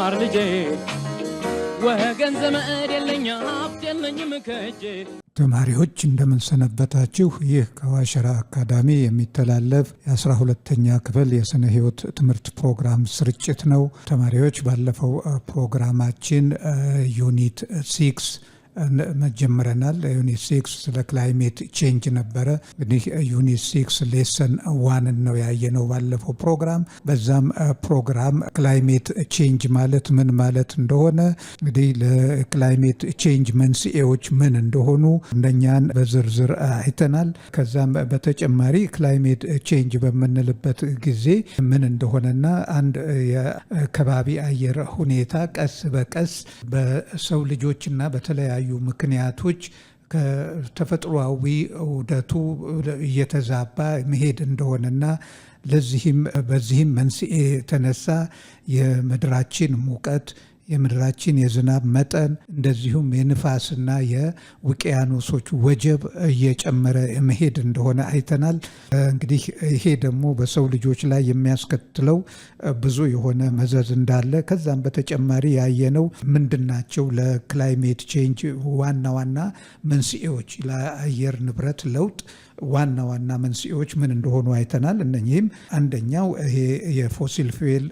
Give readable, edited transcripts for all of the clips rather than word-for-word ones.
ልማር ልጄ ወገን ዘመድ የለኝ ሀብት የለኝም ከእጄ። ተማሪዎች እንደምንሰነበታችሁ። ይህ ከዋሸራ አካዳሚ የሚተላለፍ የ12ኛ ክፍል የስነ ህይወት ትምህርት ፕሮግራም ስርጭት ነው። ተማሪዎች ባለፈው ፕሮግራማችን ዩኒት 6 መጀመረናል። ዩኒት 6 ስለ ክላይሜት ቼንጅ ነበረ። እንግዲህ ዩኒት 6 ሌሰን 1 ነው ያየነው ባለፈው ፕሮግራም። በዛም ፕሮግራም ክላይሜት ቼንጅ ማለት ምን ማለት እንደሆነ፣ እንግዲህ ለክላይሜት ቼንጅ መንስኤዎች ምን እንደሆኑ እንደኛን በዝርዝር አይተናል። ከዛም በተጨማሪ ክላይሜት ቼንጅ በምንልበት ጊዜ ምን እንደሆነና አንድ የከባቢ አየር ሁኔታ ቀስ በቀስ በሰው ልጆችና በተለያዩ ምክንያቶች ከተፈጥሯዊ ዑደቱ እየተዛባ መሄድ እንደሆነና በዚህም መንስኤ የተነሳ የምድራችን ሙቀት፣ የምድራችን የዝናብ መጠን እንደዚሁም የንፋስና የውቅያኖሶች ወጀብ እየጨመረ መሄድ እንደሆነ አይተናል። እንግዲህ ይሄ ደግሞ በሰው ልጆች ላይ የሚያስከትለው ብዙ የሆነ መዘዝ እንዳለ፣ ከዛም በተጨማሪ ያየነው ምንድናቸው ለክላይሜት ቼንጅ ዋና ዋና መንስኤዎች፣ ለአየር ንብረት ለውጥ ዋና ዋና መንስኤዎች ምን እንደሆኑ አይተናል። እነኚህም አንደኛው ይሄ የፎሲል ፉዌል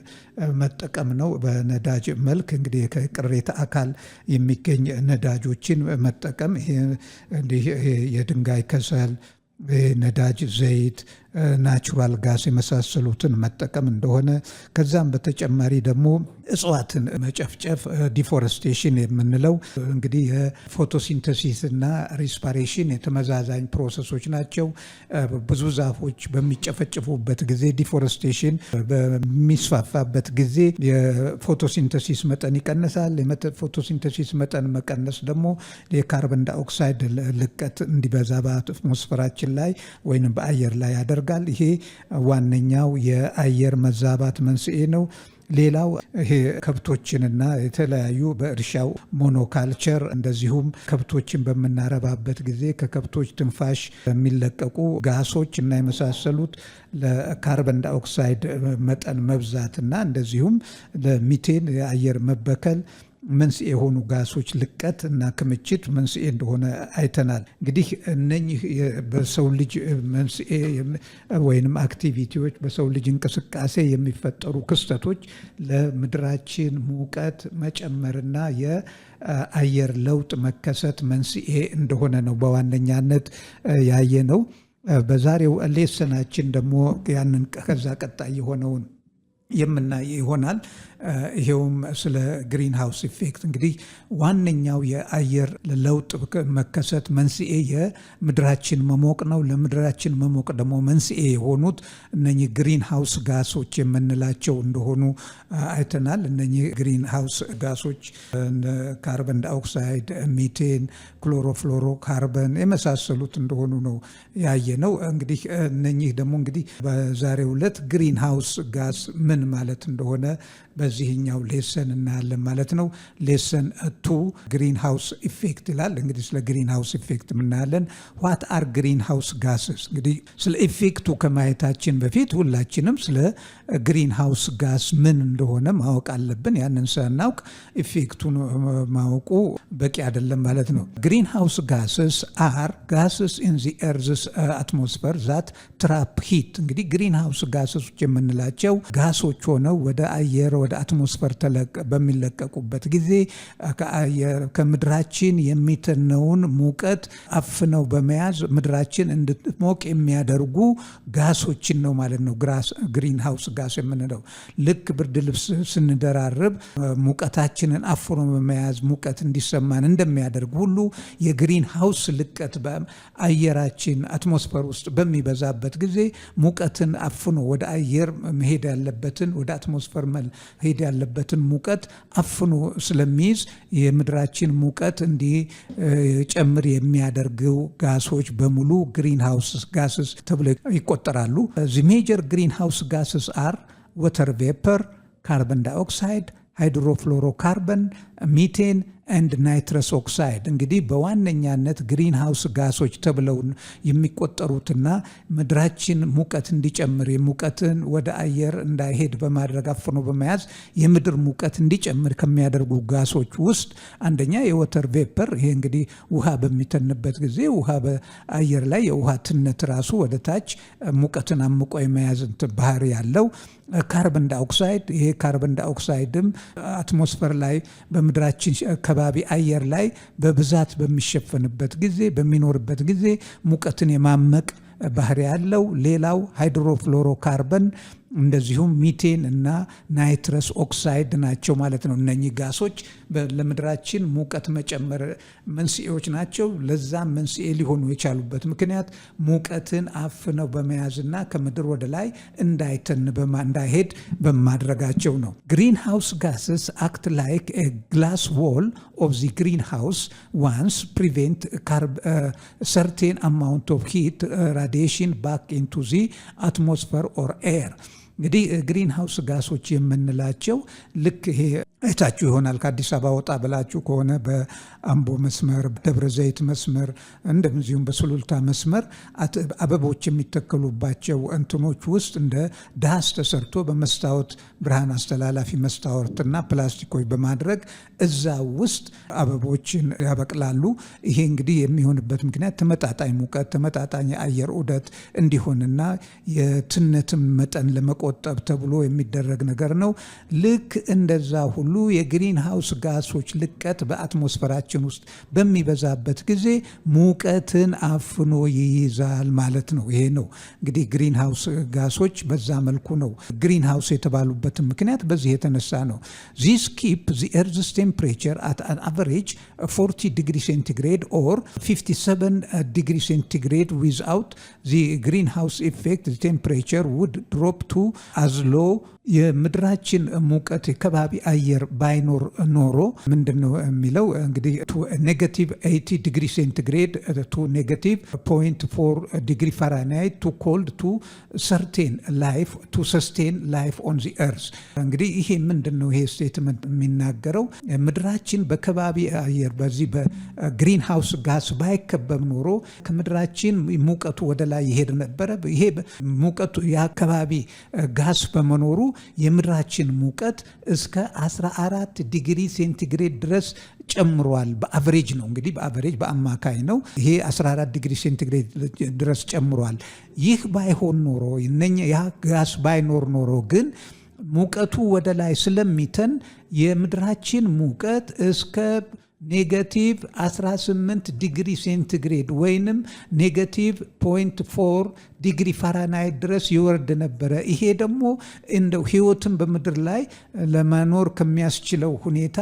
መጠቀም ነው። በነዳጅ መልክ እንግዲህ ከቅሬታ አካል የሚገኝ ነዳጆችን መጠቀም፣ ይሄ የድንጋይ ከሰል፣ ነዳጅ፣ ዘይት፣ ናቹራል ጋስ የመሳሰሉትን መጠቀም እንደሆነ፣ ከዛም በተጨማሪ ደግሞ እጽዋትን መጨፍጨፍ ዲፎረስቴሽን የምንለው እንግዲህ የፎቶሲንተሲስ እና ሪስፓሬሽን የተመዛዛኝ ፕሮሰሶች ናቸው። ብዙ ዛፎች በሚጨፈጭፉበት ጊዜ ዲፎረስቴሽን በሚስፋፋበት ጊዜ የፎቶሲንተሲስ መጠን ይቀንሳል። የፎቶሲንተሲስ መጠን መቀነስ ደግሞ የካርበን ዳይኦክሳይድ ልቀት እንዲበዛ በአትሞስፈራችን ላይ ወይም በአየር ላይ ያደርጋል። ይሄ ዋነኛው የአየር መዛባት መንስኤ ነው። ሌላው ይሄ ከብቶችንና የተለያዩ በእርሻው ሞኖካልቸር እንደዚሁም ከብቶችን በምናረባበት ጊዜ ከከብቶች ትንፋሽ የሚለቀቁ ጋሶች እና የመሳሰሉት ለካርበን ዳይኦክሳይድ መጠን መብዛትና እንደዚሁም ለሚቴን የአየር መበከል መንስኤ የሆኑ ጋሶች ልቀት እና ክምችት መንስኤ እንደሆነ አይተናል። እንግዲህ እነኚህ በሰው ልጅ መንስኤ ወይንም አክቲቪቲዎች፣ በሰው ልጅ እንቅስቃሴ የሚፈጠሩ ክስተቶች ለምድራችን ሙቀት መጨመርና የአየር ለውጥ መከሰት መንስኤ እንደሆነ ነው በዋነኛነት ያየነው። በዛሬው ሌሰናችን ደግሞ ያንን ከዛ ቀጣይ የሆነውን የምናይ ይሆናል። ይሄውም ስለ ግሪን ሃውስ ኢፌክት። እንግዲህ ዋነኛው የአየር ለውጥ መከሰት መንስኤ የምድራችን መሞቅ ነው። ለምድራችን መሞቅ ደግሞ መንስኤ የሆኑት እነኚህ ግሪን ሃውስ ጋሶች የምንላቸው እንደሆኑ አይተናል። እነኚህ ግሪን ሃውስ ጋሶች ካርበን ዳይኦክሳይድ፣ ሚቴን፣ ክሎሮፍሎሮ ካርበን የመሳሰሉት እንደሆኑ ነው ያየ ነው። እንግዲህ እነኚህ ደግሞ እንግዲህ በዛሬው ዕለት ግሪን ሃውስ ጋስ ምን ማለት እንደሆነ በዚህኛው ሌሰን እናያለን ማለት ነው። ሌሰን 2 ግሪን ሃውስ ኢፌክት ይላል። እንግዲህ ስለ ግሪን ሃውስ ኢፌክት እናያለን። ዋት አር ግሪን ሃውስ ጋስስ? እንግዲህ ስለ ኢፌክቱ ከማየታችን በፊት ሁላችንም ስለ ግሪን ሃውስ ጋስ ምን እንደሆነ ማወቅ አለብን። ያንን ሳናውቅ ኢፌክቱን ማወቁ በቂ አይደለም ማለት ነው። ግሪን ሃውስ ጋስስ አር ጋስስ ኢን ዘ ኤርዝስ አትሞስፌር ዛት ትራፕ ሂት። እንግዲህ ግሪን ሃውስ ጋስሶች የምንላቸው ጋሶች ሆነው ወደ አየር ወደ አትሞስፌር በሚለቀቁበት ጊዜ ከምድራችን የሚተነውን ሙቀት አፍነው በመያዝ ምድራችን እንድትሞቅ የሚያደርጉ ጋሶችን ነው ማለት ነው ግሪን ሃውስ ጋስ የምንለው። ልክ ብርድ ልብስ ስንደራርብ ሙቀታችንን አፍኖ በመያዝ ሙቀት እንዲሰማን እንደሚያደርግ ሁሉ የግሪን ሃውስ ልቀት በአየራችን አትሞስፌር ውስጥ በሚበዛበት ጊዜ ሙቀትን አፍኖ ወደ አየር መሄድ ያለበትን ወደ አትሞስፌር ሄድ ያለበትን ሙቀት አፍኖ ስለሚይዝ የምድራችን ሙቀት እንዲጨምር የሚያደርገው ጋሶች በሙሉ ግሪን ሃውስ ጋስስ ተብለው ይቆጠራሉ። the major greenhouse gases are water vapor, carbon dioxide, hydrofluorocarbon, methane ኤንድ ናይትረስ ኦክሳይድ እንግዲህ በዋነኛነት ግሪን ሃውስ ጋሶች ተብለው የሚቆጠሩትና ምድራችን ሙቀት እንዲጨምር የሙቀትን ወደ አየር እንዳይሄድ በማድረግ አፍኖ በመያዝ የምድር ሙቀት እንዲጨምር ከሚያደርጉ ጋሶች ውስጥ አንደኛ የወተር ቬፐር፣ ይሄ እንግዲህ ውሃ በሚተንበት ጊዜ ውሃ በአየር ላይ የውሃ ትነት ራሱ ወደ ታች ሙቀትን አምቆ የመያዝ ባህሪ ያለው፣ ካርበን ዳይኦክሳይድ፣ ይሄ ካርበን ዳይኦክሳይድም አትሞስፌር ላይ በምድራችን ከባቢ አየር ላይ በብዛት በሚሸፈንበት ጊዜ በሚኖርበት ጊዜ ሙቀትን የማመቅ ባህሪ ያለው። ሌላው ሃይድሮፍሎሮካርበን እንደዚሁም ሚቴን እና ናይትረስ ኦክሳይድ ናቸው ማለት ነው። እነኚህ ጋሶች ለምድራችን ሙቀት መጨመር መንስኤዎች ናቸው። ለዛም መንስኤ ሊሆኑ የቻሉበት ምክንያት ሙቀትን አፍነው በመያዝና ከምድር ወደ ላይ እንዳይሄድ በማድረጋቸው ነው። ግሪን ሃውስ ጋስስ አክት ላይክ ኤ ግላስ ዎል ኦፍ ዚ ግሪን ሃውስ ዋንስ ፕሪቬንት ሰርቴን አማውንት ኦፍ ሂት ራዲዬሽን ባክ ኢንቱ ዚ አትሞስፌር ኦር ኤር። እንግዲህ ግሪን ሃውስ ጋሶች የምንላቸው ልክ ይሄ አይታችሁ ይሆናል ከአዲስ አበባ ወጣ ብላችሁ ከሆነ በአምቦ መስመር፣ ደብረ ዘይት መስመር እንደዚሁም በሱሉልታ መስመር አበቦች የሚተከሉባቸው እንትኖች ውስጥ እንደ ዳስ ተሰርቶ በመስታወት ብርሃን አስተላላፊ መስታወትና ፕላስቲኮች በማድረግ እዛ ውስጥ አበቦችን ያበቅላሉ። ይሄ እንግዲህ የሚሆንበት ምክንያት ተመጣጣኝ ሙቀት፣ ተመጣጣኝ የአየር ዑደት እንዲሆንና የትነትም መጠን ለመቆጠብ ተብሎ የሚደረግ ነገር ነው። ልክ እንደዛ ሁሉ የግሪን ሃውስ ጋሶች ልቀት በአትሞስፌራችን ውስጥ በሚበዛበት ጊዜ ሙቀትን አፍኖ ይይዛል ማለት ነው። ይሄ ነው እንግዲህ ግሪን ሃውስ ጋሶች በዛ መልኩ ነው ግሪን ሃውስ የተባሉበትን ምክንያት በዚህ የተነሳ ነው። These keep the Earth's temperature at an average 40 degree centigrade or 57 degree centigrade. Without the greenhouse effect, the temperature would drop to as low የምድራችን ሙቀት ከባቢ አየር ባይኖር ኖሮ ምንድነው የሚለው እንግዲህ ኔጋቲቭ 80 ዲግሪ ሴንቲግሬድ ቱ ኔጋቲቭ 0.4 ዲግሪ ፋራናይት ቱ ኮልድ ቱ ሰርቴን ላይፍ ቱ ሰስቴን ላይፍ ኦን ዚ ኤርዝ። እንግዲህ ይሄ ምንድነው ይሄ ስቴትመንት የሚናገረው ከባቢ በከባቢ አየር በዚህ በግሪን ሃውስ ጋስ ባይከበብ ኖሮ ከምድራችን ሙቀቱ ወደ ላይ ይሄድ ነበረ። ይሄ ሙቀቱ የአካባቢ ጋስ በመኖሩ የምድራችን ሙቀት እስከ 14 ዲግሪ ሴንቲግሬድ ድረስ ጨምሯል። በአቨሬጅ ነው እንግዲህ በአቨሬጅ በአማካይ ነው። ይሄ 14 ዲግሪ ሴንቲግሬድ ድረስ ጨምሯል። ይህ ባይሆን ኖሮ ያ ጋስ ባይኖር ኖሮ ግን ሙቀቱ ወደ ላይ ስለሚተን የምድራችን ሙቀት እስከ ኔጋቲቭ 18 ዲግሪ ሴንቲግሬድ ወይንም ኔጋቲቭ 0.4 ዲግሪ ፋራናይት ድረስ ይወርድ ነበረ። ይሄ ደግሞ እንደው ህይወትን በምድር ላይ ለመኖር ከሚያስችለው ሁኔታ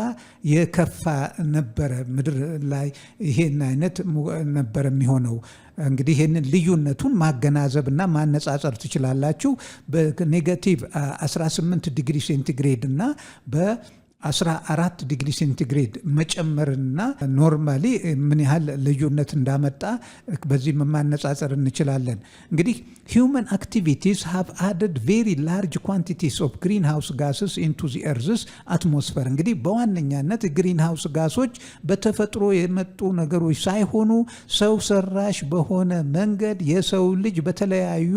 የከፋ ነበረ። ምድር ላይ ይሄን አይነት ነበር የሚሆነው። እንግዲህ ይህንን ልዩነቱን ማገናዘብና ማነጻጸር ትችላላችሁ። በኔጋቲቭ 18 ዲግሪ ሴንቲግሬድ እና በ14 ዲግሪ ሴንቲግሬድ መጨመርና ኖርማሊ ምን ያህል ልዩነት እንዳመጣ በዚህ ማነጻጸር እንችላለን። እንግዲህ human activities have added very large quantities of greenhouse gases into the Earth's atmosphere። እንግዲህ በዋነኛነት ግሪንሃውስ ጋሶች በተፈጥሮ የመጡ ነገሮች ሳይሆኑ ሰው ሰራሽ በሆነ መንገድ የሰው ልጅ በተለያዩ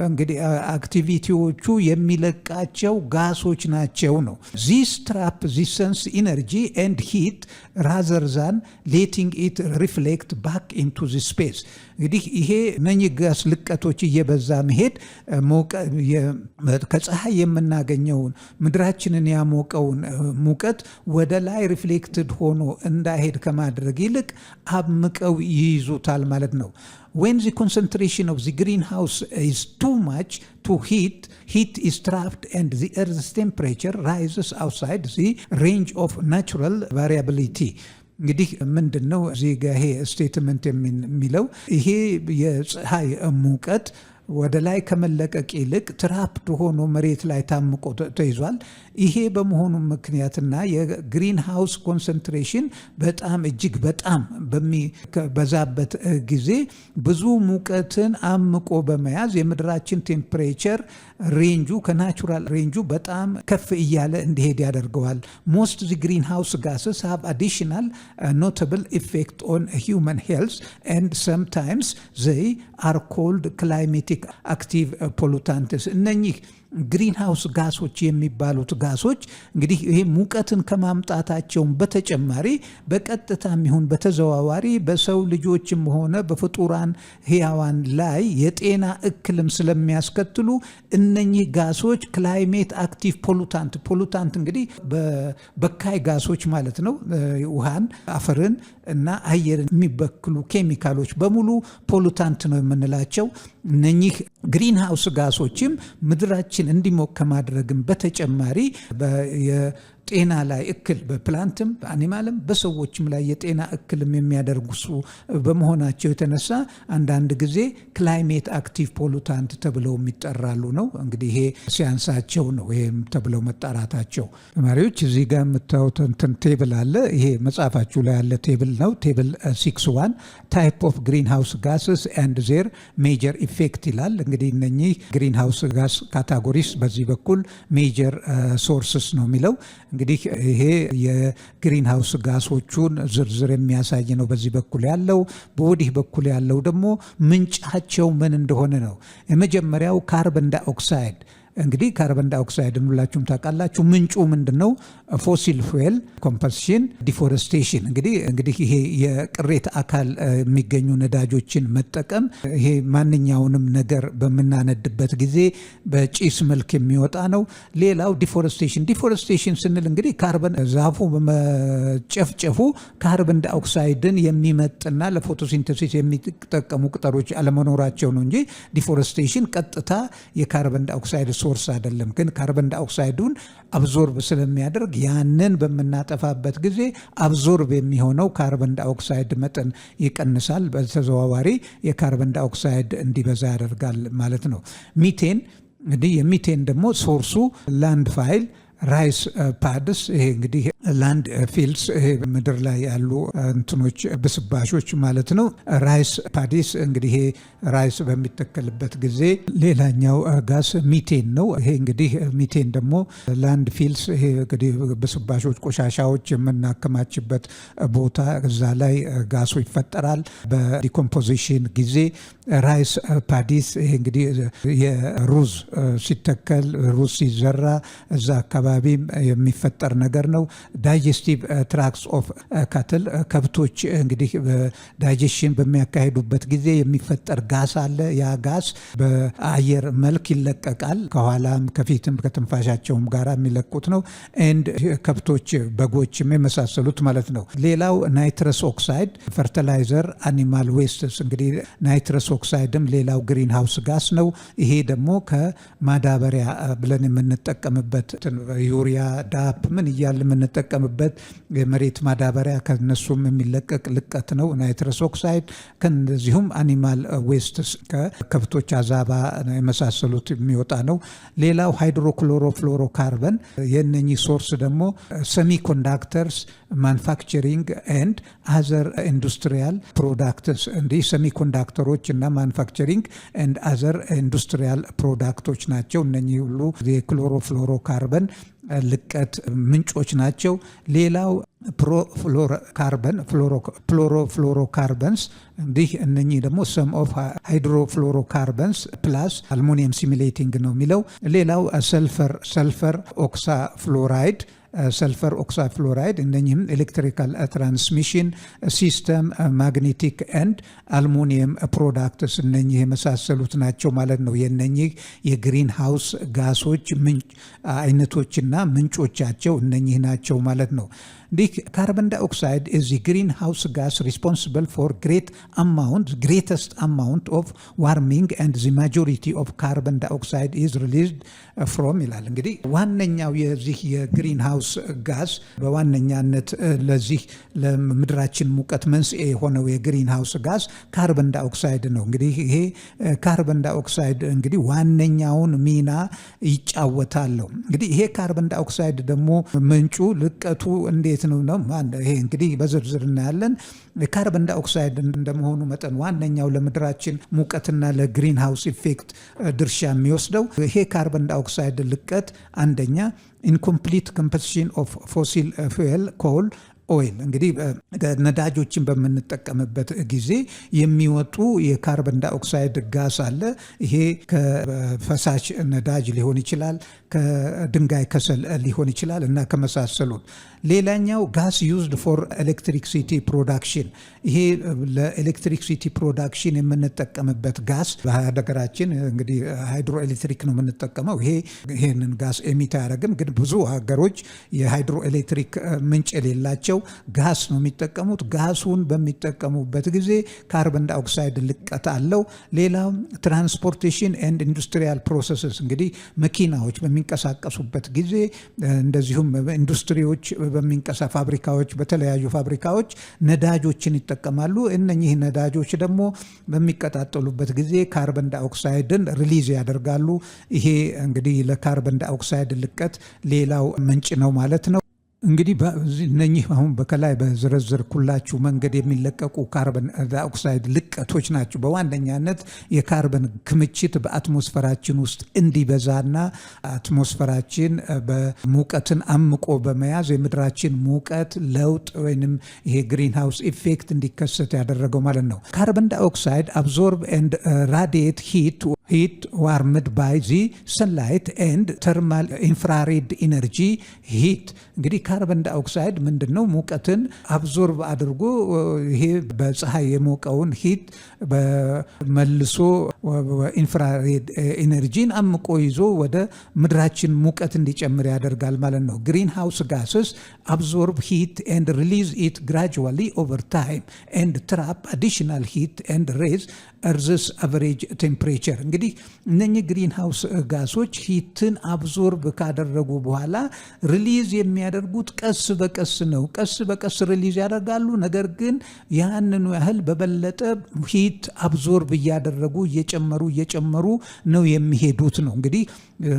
እንግዲህ አክቲቪቲዎቹ የሚለቃቸው ጋሶች ናቸው ነው። These trap the sun's energy and heat rather than letting it reflect back into the space። እንግዲህ ይሄ እነኚህ ጋስ ልቀቶች እየበዛ መሄድ ከፀሐይ የምናገኘውን ምድራችንን ያሞቀውን ሙቀት ወደ ላይ ሪፍሌክትድ ሆኖ እንዳይሄድ ከማድረግ ይልቅ አምቀው ይይዙታል ማለት ነው። When the concentration of the greenhouse is too much to heat is trapped and the Earth's temperature rises outside the range of natural variability። እንግዲህ ምንድነው እዚህ ጋር ይሄ ስቴትመንት የሚለው ይሄ የፀሐይ ሙቀት ወደ ላይ ከመለቀቅ ይልቅ ትራፕድ ሆኖ መሬት ላይ ታምቆ ተይዟል። ይሄ በመሆኑ ምክንያትና የግሪን ሃውስ ኮንሰንትሬሽን በጣም እጅግ በጣም በሚበዛበት ጊዜ ብዙ ሙቀትን አምቆ በመያዝ የምድራችን ቴምፕሬቸር ሬንጁ ከናቹራል ሬንጁ በጣም ከፍ እያለ እንዲሄድ ያደርገዋል። ሞስት ዚ ግሪን ሃውስ ጋስስ ሃቭ አዲሽናል ኖታብል ኢፌክት ኦን ሂውማን ሄልዝ ኤንድ ሰምታይምስ ዘይ አር ኮልድ ክላይሜቲክ አክቲቭ ፖሉታንትስ። እነኚህ ግሪን ሃውስ ጋሶች የሚባሉት ጋሶች እንግዲህ ይሄ ሙቀትን ከማምጣታቸውም በተጨማሪ በቀጥታም ይሁን በተዘዋዋሪ በሰው ልጆችም ሆነ በፍጡራን ህያዋን ላይ የጤና እክልም ስለሚያስከትሉ እነኚህ ጋሶች ክላይሜት አክቲቭ ፖሉታንት እንግዲህ በበካይ ጋሶች ማለት ነው። ውሃን፣ አፈርን እና አየርን የሚበክሉ ኬሚካሎች በሙሉ ፖሉታንት ነው የምንላቸው። እነኚህ ግሪን ሃውስ ጋሶችም ምድራችን እንዲሞቅ ከማድረግም በተጨማሪ ጤና ላይ እክል በፕላንትም በአኒማልም በሰዎችም ላይ የጤና እክልም የሚያደርጉ በመሆናቸው የተነሳ አንዳንድ ጊዜ ክላይሜት አክቲቭ ፖሉታንት ተብለው የሚጠራሉ ነው። እንግዲህ ይሄ ሲያንሳቸው ነው ይሄም ተብለው መጣራታቸው። ተማሪዎች እዚህ ጋር የምታዩት እንትን ቴብል አለ። ይሄ መጽሐፋችሁ ላይ ያለ ቴብል ነው። ቴብል 6.1 ታይፕ ኦፍ ግሪን ሃውስ ጋስስ ኤንድ ዜር ሜጀር ኢፌክት ይላል። እንግዲህ እነኚህ ግሪን ሃውስ ጋስ ካታጎሪስ በዚህ በኩል ሜጀር ሶርስስ ነው የሚለው። እንግዲህ ይሄ የግሪን ሃውስ ጋሶቹን ዝርዝር የሚያሳይ ነው በዚህ በኩል ያለው። በወዲህ በኩል ያለው ደግሞ ምንጫቸው ምን እንደሆነ ነው። የመጀመሪያው ካርበን ዳይኦክሳይድ። እንግዲህ ካርበን ዳይኦክሳይድ ሁላችሁም ታውቃላችሁ። ምንጩ ምንድነው? ፎሲል ፉኤል ኮምፐስሽን፣ ዲፎረስቴሽን። እንግዲህ ይሄ የቅሬታ አካል የሚገኙ ነዳጆችን መጠቀም፣ ይሄ ማንኛውንም ነገር በምናነድበት ጊዜ በጭስ መልክ የሚወጣ ነው። ሌላው ዲፎረስቴሽን ስንል እንግዲህ ካርበን ዛፉ በመጨፍጨፉ ካርበን ዳይኦክሳይድን የሚመጥና ለፎቶሲንተሲስ የሚጠቀሙ ቅጠሎች አለመኖራቸው ነው እንጂ ዲፎረስቴሽን ቀጥታ የካርበን ዳይኦክሳይድ ሶርስ አይደለም። ግን ካርበን ዳይኦክሳይዱን አብዞርብ ስለሚያደርግ ያንን በምናጠፋበት ጊዜ አብዞርብ የሚሆነው ካርበን ዳይኦክሳይድ መጠን ይቀንሳል። በተዘዋዋሪ የካርበን ዳይኦክሳይድ እንዲበዛ ያደርጋል ማለት ነው። ሚቴን እንግዲህ የሚቴን ደግሞ ሶርሱ ላንድ ፋይል ራይስ ፓድስ። ይሄ እንግዲህ ላንድ ፊልድስ ይሄ ምድር ላይ ያሉ እንትኖች ብስባሾች ማለት ነው። ራይስ ፓዲስ እንግዲህ ይሄ ራይስ በሚተከልበት ጊዜ ሌላኛው ጋስ ሚቴን ነው። ይሄ እንግዲህ ሚቴን ደግሞ ላንድ ፊልድስ ይሄ እንግዲህ ብስባሾች፣ ቆሻሻዎች የምናከማችበት ቦታ እዛ ላይ ጋሱ ይፈጠራል በዲኮምፖዚሽን ጊዜ። ራይስ ፓዲስ ይሄ እንግዲህ የሩዝ ሲተከል ሩዝ ሲዘራ እዛ አካባቢ የሚፈጠር ነገር ነው። ዳይጀስቲቭ ትራክስ ኦፍ ካትል ከብቶች እንግዲህ ዳይጀሽን በሚያካሂዱበት ጊዜ የሚፈጠር ጋስ አለ። ያ ጋስ በአየር መልክ ይለቀቃል። ከኋላም ከፊትም ከትንፋሻቸውም ጋር የሚለቁት ነው። ኤንድ ከብቶች በጎችም የመሳሰሉት ማለት ነው። ሌላው ናይትረስ ኦክሳይድ ፈርቲላይዘር አኒማል ዌስትስ። እንግዲህ ናይትረስ ኦክሳይድም ሌላው ግሪን ሃውስ ጋስ ነው። ይሄ ደግሞ ከማዳበሪያ ብለን የምንጠቀምበት ዩሪያ፣ ዳፕ ምን እያል የምንጠቀምበት የመሬት ማዳበሪያ ከነሱም የሚለቀቅ ልቀት ነው ናይትረስ ኦክሳይድ። ከእንደዚሁም አኒማል ዌስትስ ከከብቶች አዛባ የመሳሰሉት የሚወጣ ነው። ሌላው ሃይድሮክሎሮፍሎሮካርበን የነኚህ ሶርስ ደግሞ ሰሚኮንዳክተርስ ማኑፋክቸሪንግ ኤንድ አዘር ኢንዱስትሪያል ፕሮዳክትስ። እንዲህ ሰሚኮንዳክተሮች እና ማኑፋክቸሪንግ ኤንድ አዘር ኢንዱስትሪያል ፕሮዳክቶች ናቸው። እነኚህ ሁሉ የክሎሮፍሎሮካርበን ልቀት ምንጮች ናቸው። ሌላው ፍሎሮፍሎሮካርበንስ እንዲህ እነኚህ ደግሞ ሰም ኦፍ ሃይድሮፍሎሮካርበንስ ፕላስ አልሙኒየም ሲሚሌቲንግ ነው የሚለው። ሌላው ሰልፈር ኦክሳ ፍሎራይድ ሰልፈር ኦክሳይድ ፍሎራይድ እነኚህም ኤሌክትሪካል ትራንስሚሽን ሲስተም ማግኔቲክ ኤንድ አልሙኒየም ፕሮዳክትስ እነኚህ የመሳሰሉት ናቸው ማለት ነው። የነኚህ የግሪን ሃውስ ጋሶች አይነቶችና ምንጮቻቸው እነኚህ ናቸው ማለት ነው። እንዲህ ካርበን ዳይኦክሳይድ is the greenhouse gas responsible for greatest amount of warming and the majority of carbon dioxide is released from ይላል። እንግዲህ ዋነኛው የዚህ የግሪንሃውስ ጋዝ በዋነኛነት ለዚህ ለምድራችን ሙቀት መንስኤ የሆነው የግሪንሃውስ ጋዝ ካርበን ዳይኦክሳይድ ነው። እንግዲህ ይሄ ካርበን ዳይኦክሳይድ እንግዲህ ዋነኛውን ሚና ይጫወታል። እንግዲህ ይሄ ካርበን ዳይኦክሳይድ ደግሞ ምንጩ ልቀቱ እንዴት ነው? ይሄ እንግዲህ በዝርዝር እናያለን። ካርበን ዳይኦክሳይድ እንደመሆኑ መጠን ዋነኛው ለምድራችን ሙቀትና ለግሪንሃውስ ኢፌክት ድርሻ የሚወስደው ይሄ ካርበን ዳይኦክሳይድ ልቀት አንደኛ ኢንኮምፕሊት ኮምፖዚሽን ኦፍ ፎሲል ፉኤል ኮል ኦይል እንግዲህ ነዳጆችን በምንጠቀምበት ጊዜ የሚወጡ የካርበን ዳይኦክሳይድ ጋስ አለ። ይሄ ከፈሳሽ ነዳጅ ሊሆን ይችላል፣ ከድንጋይ ከሰል ሊሆን ይችላል እና ከመሳሰሉት። ሌላኛው ጋስ ዩዝድ ፎር ኤሌክትሪክሲቲ ፕሮዳክሽን፣ ይሄ ለኤሌክትሪክሲቲ ፕሮዳክሽን የምንጠቀምበት ጋስ በሀገራችን እንግዲህ ሃይድሮ ኤሌክትሪክ ነው የምንጠቀመው። ይሄንን ጋስ ኤሚት አያደርግም፣ ግን ብዙ ሀገሮች የሃይድሮ ኤሌክትሪክ ምንጭ የሌላቸው ጋስ ነው የሚጠቀሙት። ጋሱን በሚጠቀሙበት ጊዜ ካርበን ዳይኦክሳይድ ልቀት አለው። ሌላው ትራንስፖርቴሽን ኤንድ ኢንዱስትሪያል ፕሮሰስስ፣ እንግዲህ መኪናዎች በሚንቀሳቀሱበት ጊዜ እንደዚሁም ኢንዱስትሪዎች ፋብሪካዎች፣ በተለያዩ ፋብሪካዎች ነዳጆችን ይጠቀማሉ። እነኚህ ነዳጆች ደግሞ በሚቀጣጠሉበት ጊዜ ካርበን ዳይኦክሳይድን ሪሊዝ ያደርጋሉ። ይሄ እንግዲህ ለካርበን ዳይኦክሳይድ ልቀት ሌላው ምንጭ ነው ማለት ነው። እንግዲህ እነኚህ አሁን በከላይ በዝርዝርኩላችሁ መንገድ የሚለቀቁ ካርበን ዳይኦክሳይድ ልቀቶች ናቸው። በዋነኛነት የካርበን ክምችት በአትሞስፈራችን ውስጥ እንዲበዛና አትሞስፈራችን በሙቀትን አምቆ በመያዝ የምድራችን ሙቀት ለውጥ ወይንም ይሄ ግሪንሃውስ ኢፌክት እንዲከሰት ያደረገው ማለት ነው። ካርበን ዳይኦክሳይድ አብዞርብ ኤንድ ራዲየት ሂት ዋርምድ ባይ ዚ ሰንላይት ኤንድ ተርማል ኢንፍራሬድ ኢነርጂ ሂት። እንግዲህ ካርበን ዳይኦክሳይድ ምንድነው? ሙቀትን አብዞርብ አድርጎ ይሄ በፀሐይ የሞቀውን ሂት በመልሶ ኢንፍራሬድ ኢነርጂን አምቆ ይዞ ወደ ምድራችን ሙቀት እንዲጨምር ያደርጋል ማለት ነው። ግሪን ሃውስ ጋስስ አብዞርብ ሂት ኤንድ ሪሊዝ ኢት ግራጁዋሊ ኦቨር ታይም ኤንድ ትራፕ አዲሽናል ሂት ኤንድ ሬዝ እርዝስ አቨሬጅ ቴምፕሬቸር። እንግዲህ እነኚህ ግሪን ሃውስ ጋሶች ሂትን አብዞርብ ካደረጉ በኋላ ሪሊዝ የሚያደርጉት ቀስ በቀስ ነው። ቀስ በቀስ ሪሊዝ ያደርጋሉ። ነገር ግን ያንኑ ያህል በበለጠ ሂት አብዞርብ እያደረጉ እየጨመሩ ነው የሚሄዱት ነው። እንግዲህ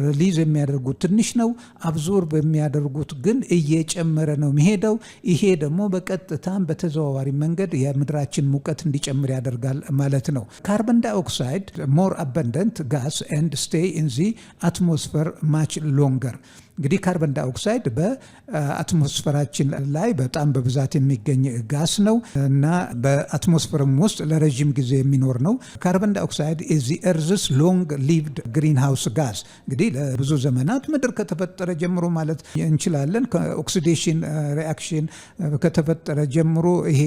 ሪሊዝ የሚያደርጉት ትንሽ ነው፣ አብዞርብ የሚያደርጉት ግን እየጨመረ ነው የሚሄደው። ይሄ ደግሞ በቀጥታም በተዘዋዋሪ መንገድ የምድራችን ሙቀት እንዲጨምር ያደርጋል ማለት ነው። ካርበን ዳይኦክሳይድ ሞር አበንደንት ጋስ ኤንድ ስቴይ ኢን ዚ አትሞስፌር ማች ሎንገር። እንግዲህ ካርበን ዳይኦክሳይድ በአትሞስፈራችን ላይ በጣም በብዛት የሚገኝ ጋስ ነው እና በአትሞስፈርም ውስጥ ለረዥም ጊዜ የሚኖር ነው። ካርበን ዳይኦክሳይድ ኢዝ ዘ ኤርዝስ ሎንግ ሊቭድ ግሪን ሃውስ ጋስ። እንግዲህ ለብዙ ዘመናት ምድር ከተፈጠረ ጀምሮ ማለት እንችላለን ከኦክሲዴሽን ሪአክሽን ከተፈጠረ ጀምሮ ይሄ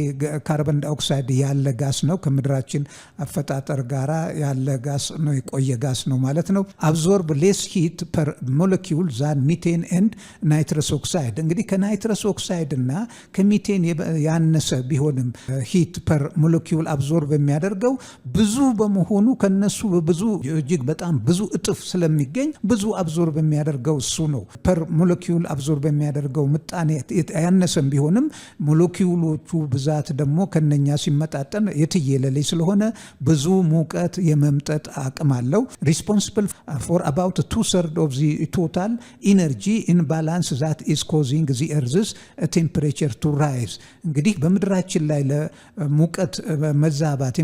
ካርበን ዳይኦክሳይድ ያለ ጋስ ነው። ከምድራችን አፈጣጠር ጋራ ያለ ጋስ ነው፣ የቆየ ጋስ ነው ማለት ነው። አብዞርብ ሌስ ሂት ፐር ሞለኪውል ዛን ሚቴን ኤንድ ናይትረስ ኦክሳይድ። እንግዲህ ከናይትረስ ኦክሳይድ እና ከሚቴን ያነሰ ቢሆንም ሂት ፐር ሞለኪውል አብዞርብ የሚያደርገው ብዙ በመሆኑ ከነሱ ብዙ እጅግ በጣም ብዙ እጥፍ ስለሚገኝ ብዙ አብዞርብ የሚያደርገው እሱ ነው። ፐር ሞለኪውል አብዞርብ የሚያደርገው ምጣኔ ያነሰም ቢሆንም ሞለኪውሎቹ ብዛት ደግሞ ከነኛ ሲመጣጠን የትየለሌ ስለሆነ ብዙ ሙቀት የመምጠጥ አቅም አለው። ሪስፖንሲብል ፎር አባውት 2/3 ኦፍ ዚ ቶታል ኢነርጂ ኢንባላንስ ዛት ኢዝ ኮዚንግ ዚ ኤርዝስ ቴምፕሬቸር ቱ ራይዝ። እንግዲህ በምድራችን ላይ ለሙቀት መዛባት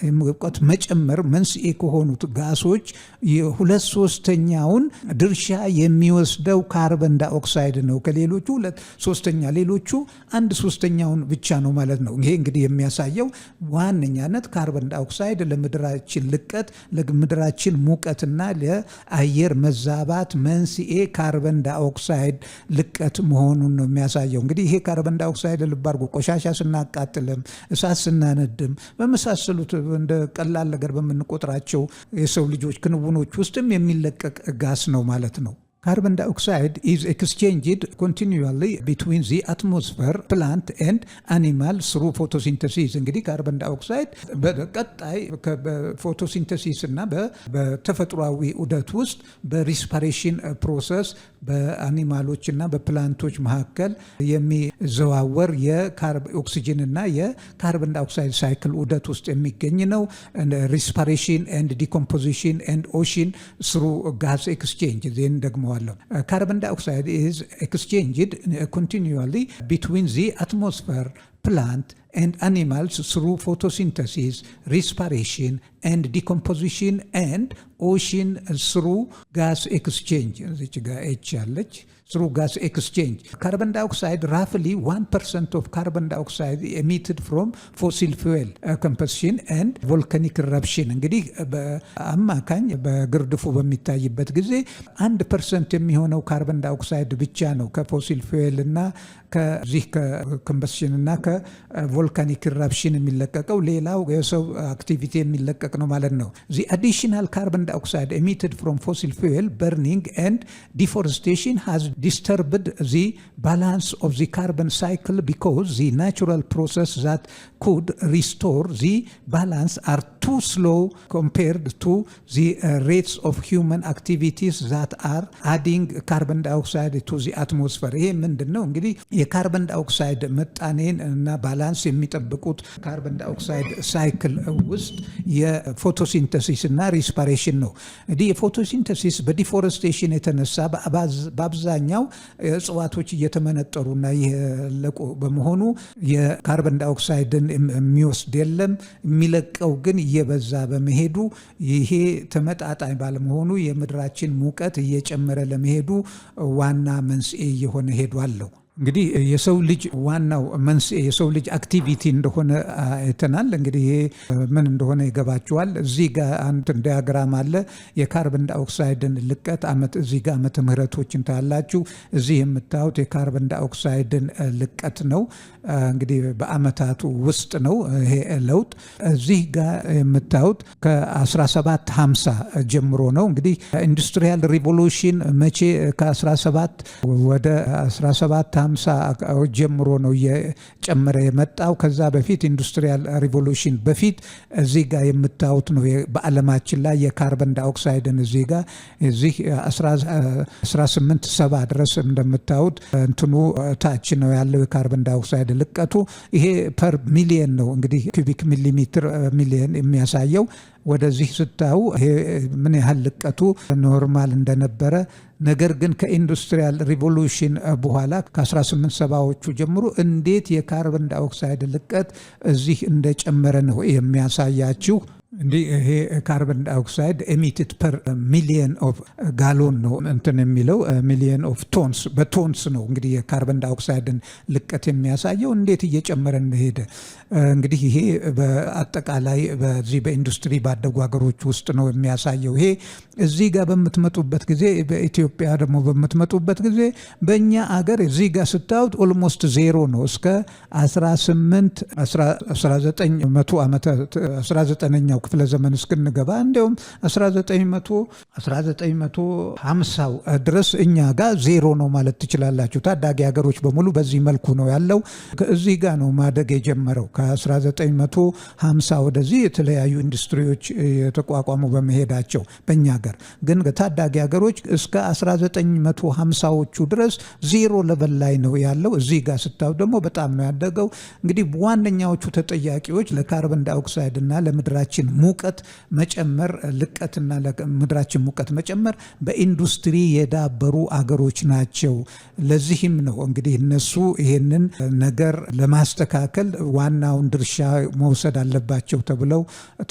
የሙቀት መጨመር መንስኤ ከሆኑት ጋሶች የ2/3ኛውን ድርሻ የሚወስደው ካርበን ዳይኦክሳይድ ነው። ከሌሎቹ 2/3ኛ፣ ሌሎቹ 1/3ኛውን ብቻ ነው ማለት ነው። ይሄ እንግዲህ የሚያሳየው ዋነኛነት ካርበን ዳይኦክሳይድ ለምድራችን ልቀት፣ ለምድራችን ሙቀትና ለአየር መዛባት መንስኤ ካርበን ዳይኦክሳይድ ልቀት መሆኑን ነው የሚያሳየው። እንግዲህ ይሄ ካርበን ዳይኦክሳይድ ልብ አድርጎ ቆሻሻ ስናቃጥልም፣ እሳት ስናነድም በመሳሰሉት እንደ ቀላል ነገር በምንቆጥራቸው የሰው ልጆች ክንውኖች ውስጥም የሚለቀቅ ጋስ ነው ማለት ነው። Carbon dioxide is exchanged continually between the atmosphere, plant and animal through photosynthesis. እንግዲህ ካርበን ዳይኦክሳይድ በቀጣይ በፎቶሲንተሲስ እና በተፈጥሯዊ ዑደት ውስጥ በሪስፓሬሽን ፕሮሰስ በአኒማሎች እና በፕላንቶች መካከል የሚዘዋወር የኦክሲጅን እና የካርበን ዳይኦክሳይድ ሳይክል ዑደት ውስጥ የሚገኝ ነው። ሪስፓሬሽን ኤንድ ዲኮምፖዚሽን ኤንድ ኦሽን ስሩ ጋዝ ኤክስቼንጅ ዜን ደግሞ carbon dioxide is exchanged continually between the atmosphere, plant and animals through photosynthesis, respiration and decomposition and ocean through gas exchange. Through gas exchange. Carbon dioxide, roughly 1% of carbon dioxide emitted from fossil fuel combustion and volcanic eruption. እንግዲህ በአማካኝ በግርድፉ በሚታይበት ጊዜ 1% የሚሆነው ካርበን ዳይኦክሳይድ ብቻ ነው ከፎሲል ፉኤል እና ከዚህ ከኮምበስሽን እና ከቮልካኒክ ኢራፕሽን የሚለቀቀው። ሌላው የሰው አክቲቪቲ የሚለቀቅ ነው ማለት ነው። The additional carbon dioxide emitted from fossil fuel burning and deforestation has disturbed the balance of the carbon cycle because the natural process that could restore the balance are too slow compared to the rates of human activities that are adding carbon dioxide to the atmosphere. ይሄ ምንድነው እንግዲህ የካርበን ዳይኦክሳይድ መጣኔን እና ባላንስ የሚጠብቁት ካርበን ዳይኦክሳይድ ሳይክል ውስጥ የፎቶሲንተሲስ እና ሪስፓሬሽን ነው። እንግዲህ የፎቶሲንተሲስ በዲፎረስቴሽን የተነሳ በአብዛኛው እጽዋቶች እየተመነጠሩና እየለቁ በመሆኑ የካርበን ዳይኦክሳይድን የሚወስድ የለም፣ የሚለቀው ግን እየበዛ በመሄዱ ይሄ ተመጣጣኝ ባለመሆኑ የምድራችን ሙቀት እየጨመረ ለመሄዱ ዋና መንስኤ እየሆነ ሄዷል። እንግዲህ የሰው ልጅ ዋናው መንስኤ የሰው ልጅ አክቲቪቲ እንደሆነ አይተናል። እንግዲህ ይሄ ምን እንደሆነ ይገባችኋል። እዚህ ጋር አንድ ዲያግራም አለ። የካርበን ዳይኦክሳይድን ልቀት አመት እዚህ ጋር ዓመተ ምህረቶችን ታያላችሁ። እዚህ የምታዩት የካርበን ዳይኦክሳይድን ልቀት ነው። እንግዲህ በአመታቱ ውስጥ ነው ይሄ ለውጥ። እዚህ ጋር የምታዩት ከ1750 ጀምሮ ነው። እንግዲህ ኢንዱስትሪያል ሪቮሉሽን መቼ ከ17 ወደ 1750 ጀምሮ ነው እየጨመረ የመጣው። ከዛ በፊት ኢንዱስትሪያል ሪቮሉሽን በፊት እዚህ ጋር የምታዩት ነው በዓለማችን ላይ የካርበን ዳይኦክሳይድን እዚህ ጋር እዚህ 1870 ድረስ እንደምታዩት እንትኑ ታች ነው ያለው የካርበን ዳይኦክሳይድ ልቀቱ። ይሄ ፐር ሚሊየን ነው እንግዲህ ኩቢክ ሚሊሜትር ሚሊየን የሚያሳየው። ወደዚህ ስታዩ ይሄ ምን ያህል ልቀቱ ኖርማል እንደነበረ። ነገር ግን ከኢንዱስትሪያል ሪቮሉሽን በኋላ ከ1870ዎቹ ጀምሮ እንዴት የካርበን ዳይኦክሳይድ ልቀት እዚህ እንደጨመረ ነው የሚያሳያችሁ። እንዲህ ይሄ ካርበን ዳይኦክሳይድ ኤሚትድ ፐር ሚሊየን ኦፍ ጋሎን ነው እንትን የሚለው ሚሊየን ኦፍ ቶንስ በቶንስ ነው እንግዲህ የካርበን ዳይኦክሳይድን ልቀት የሚያሳየው እንዴት እየጨመረ እንደሄደ። እንግዲህ ይሄ በአጠቃላይ በዚህ በኢንዱስትሪ ባደጉ ሀገሮች ውስጥ ነው የሚያሳየው። ይሄ እዚህ ጋር በምትመጡበት ጊዜ በኢትዮጵያ ደግሞ በምትመጡበት ጊዜ በእኛ አገር እዚህ ጋር ስታዩት ኦልሞስት ዜሮ ነው። እስከ 1900 ዓመተ 19ኛው ክፍለ ዘመን እስክንገባ እንዲሁም 1950 ድረስ እኛ ጋር ዜሮ ነው ማለት ትችላላችሁ። ታዳጊ ሀገሮች በሙሉ በዚህ መልኩ ነው ያለው። እዚህ ጋር ነው ማደግ የጀመረው። ከ1950 ወደዚህ የተለያዩ ኢንዱስትሪዎች የተቋቋሙ በመሄዳቸው በእኛ ሀገር ግን ታዳጊ ሀገሮች እስከ 1950ዎቹ ድረስ ዜሮ ለበል ላይ ነው ያለው። እዚህ ጋር ስታዩ ደግሞ በጣም ነው ያደገው። እንግዲህ ዋነኛዎቹ ተጠያቂዎች ለካርበን ዳይኦክሳይድ እና ለምድራችን ሙቀት መጨመር ልቀትና ለምድራችን ሙቀት መጨመር በኢንዱስትሪ የዳበሩ አገሮች ናቸው። ለዚህም ነው እንግዲህ እነሱ ይሄንን ነገር ለማስተካከል ዋናውን ድርሻ መውሰድ አለባቸው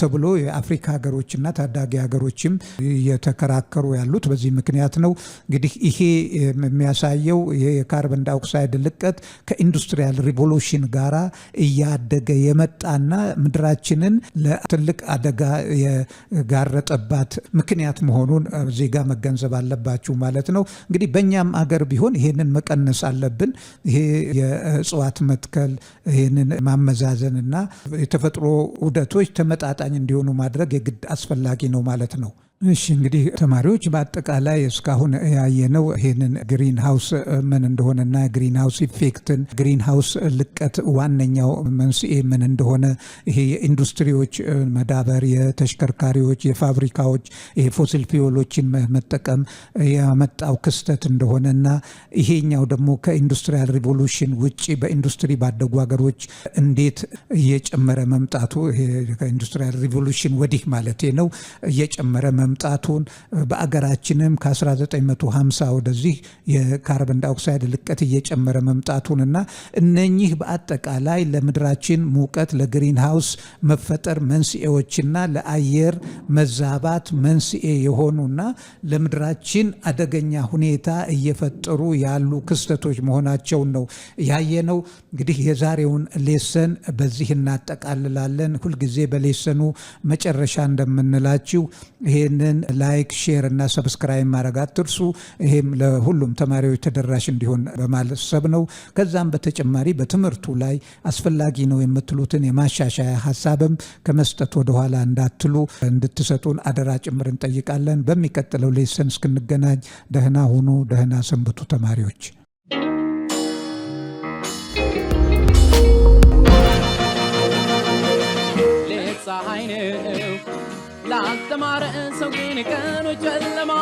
ተብሎ የአፍሪካ ሀገሮችና ታዳጊ ሀገሮችም እየተከራከሩ ያሉት በዚህ ምክንያት ነው። እንግዲህ ይሄ የሚያሳየው የካርበን ዳይኦክሳይድ ልቀት ከኢንዱስትሪያል ሪቮሉሽን ጋራ እያደገ የመጣና ምድራችንን ለትልቅ አደጋ የጋረጠባት ምክንያት መሆኑን እዚህ ጋር መገንዘብ አለባችሁ ማለት ነው። እንግዲህ በእኛም አገር ቢሆን ይሄንን መቀነስ አለብን። ይሄ የእጽዋት መትከል ይሄንን ማመዛዘንና የተፈጥሮ ዑደቶች ተመጣጣኝ እንዲሆኑ ማድረግ የግድ አስፈላጊ ነው ማለት ነው። እሺ እንግዲህ ተማሪዎች በአጠቃላይ እስካሁን ያየነው ይሄንን ግሪን ሃውስ ምን እንደሆነና ግሪን ሃውስ ኢፌክትን ግሪን ሃውስ ልቀት ዋነኛው መንስኤ ምን እንደሆነ ይሄ የኢንዱስትሪዎች መዳበር የተሽከርካሪዎች የፋብሪካዎች የፎሲል ፊውሎችን መጠቀም ያመጣው ክስተት እንደሆነና ይሄኛው ደግሞ ከኢንዱስትሪያል ሪቮሉሽን ውጪ በኢንዱስትሪ ባደጉ ሀገሮች እንዴት እየጨመረ መምጣቱ ከኢንዱስትሪያል ሪቮሉሽን ወዲህ ማለት ነው እየጨመረ መምጣቱን በአገራችንም ከ1950 ወደዚህ የካርበን ዳይኦክሳይድ ልቀት እየጨመረ መምጣቱንና እነኚህ በአጠቃላይ ለምድራችን ሙቀት ለግሪን ሃውስ መፈጠር መንስኤዎችና ለአየር መዛባት መንስኤ የሆኑና ለምድራችን አደገኛ ሁኔታ እየፈጠሩ ያሉ ክስተቶች መሆናቸውን ነው ያየነው። እንግዲህ የዛሬውን ሌሰን በዚህ እናጠቃልላለን። ሁልጊዜ በሌሰኑ መጨረሻ እንደምንላችሁ ይሄንን ላይክ ሼር እና ሰብስክራይብ ማድረግ አትርሱ። ይሄም ለሁሉም ተማሪዎች ተደራሽ እንዲሆን በማሰብ ነው። ከዛም በተጨማሪ በትምህርቱ ላይ አስፈላጊ ነው የምትሉትን የማሻሻያ ሀሳብም ከመስጠት ወደ ኋላ እንዳትሉ እንድትሰጡን አደራ ጭምር እንጠይቃለን። በሚቀጥለው ሌሰን እስክንገናኝ ደህና ሁኑ፣ ደህና ሰንብቱ ተማሪዎች። ፀሐይ ነው ላስተማረ ሰው ግን ቀኑ ጨለማ